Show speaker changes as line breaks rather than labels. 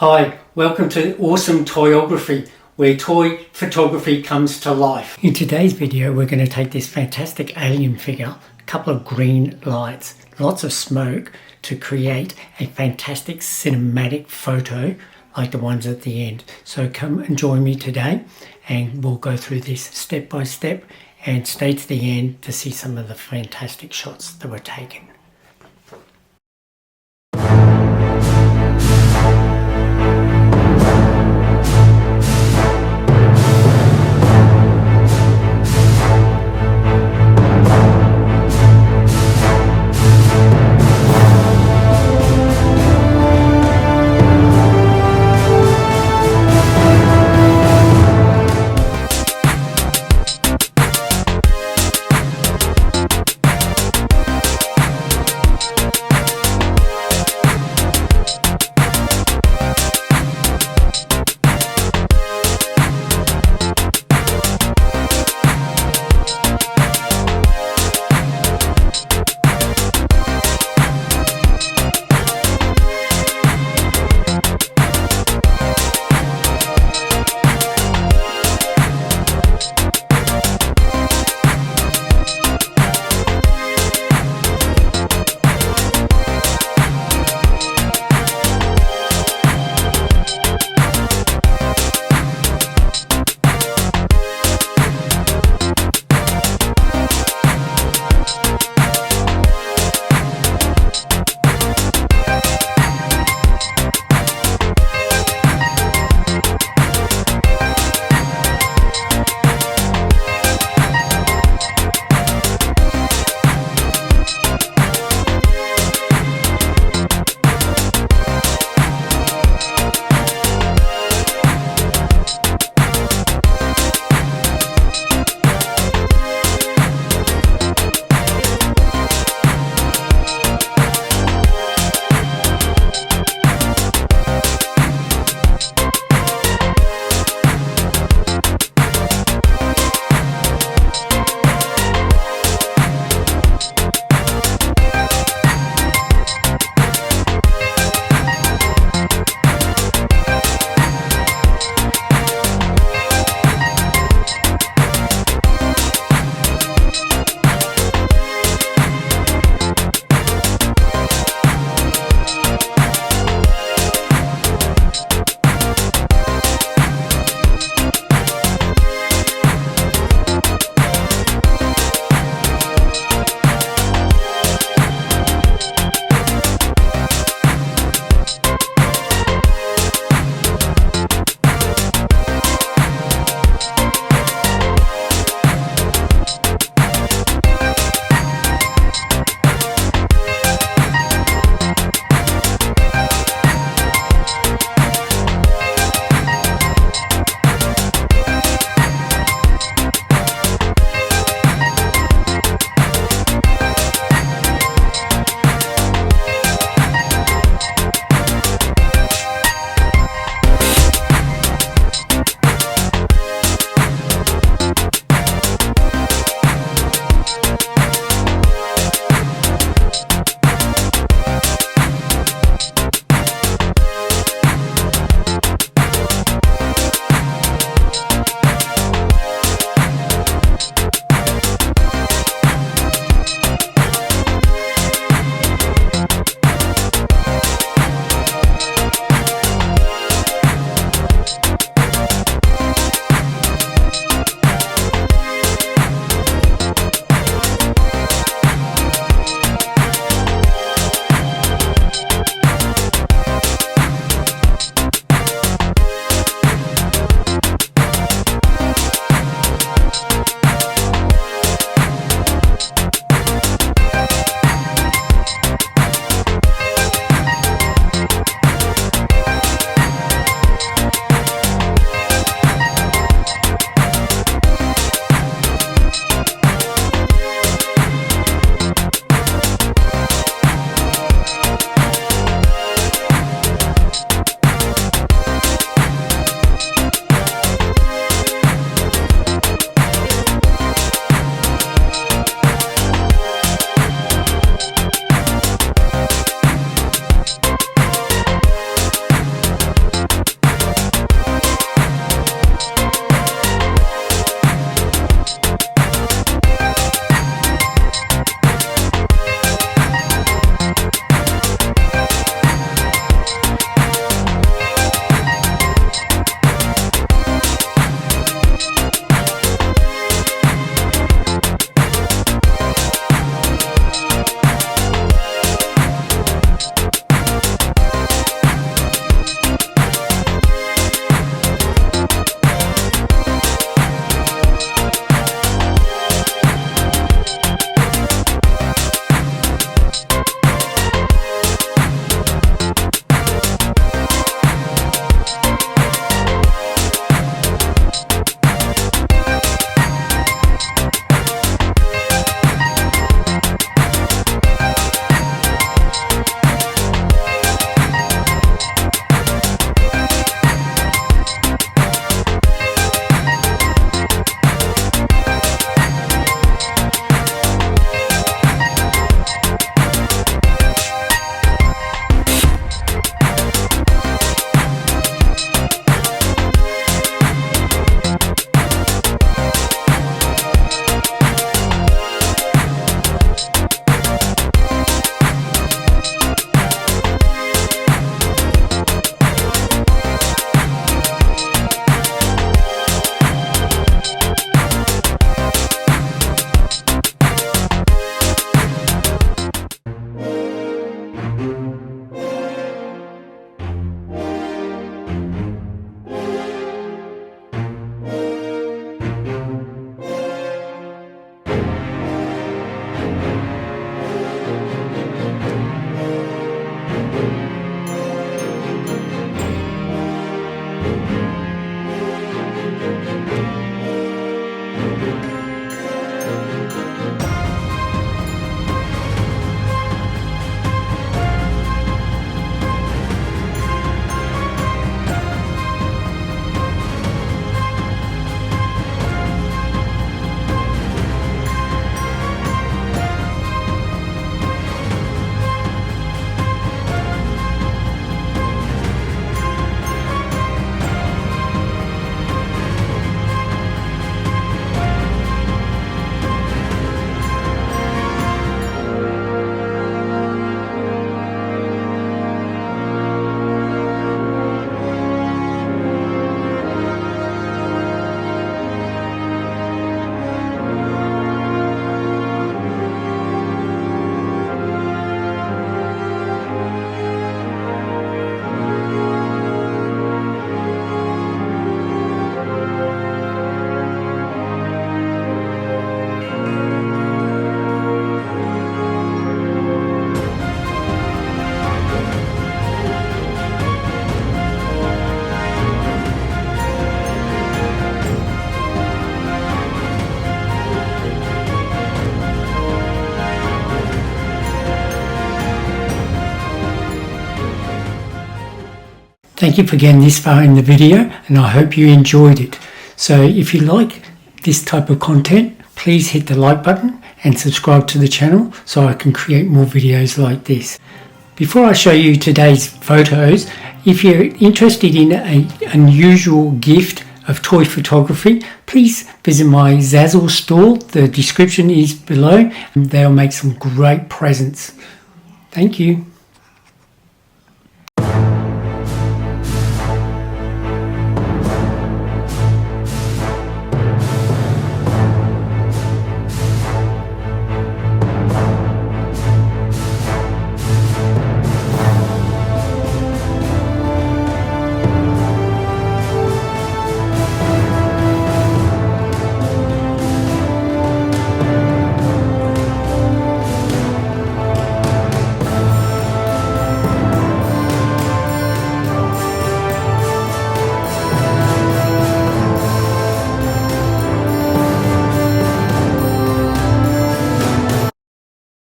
Hi, welcome to Awesome Toyography, where toy photography comes to life. In today's video, we're going to take this fantastic alien figure, a couple of green lights, lots of smoke to create a fantastic cinematic photo like the ones at the end. So come and join me today and we'll go through this step by step and stay to the end to see some of the fantastic shots that were taken. Thank you for getting this far in the video, and I hope you enjoyed it. So if you like this type of content, please hit the like button and subscribe to the channel so I can create more videos like this. Before I show you today's photos, if you're interested in an unusual gift of toy photography, please visit my Zazzle store. The description is below, and they'll make some great presents. Thank you.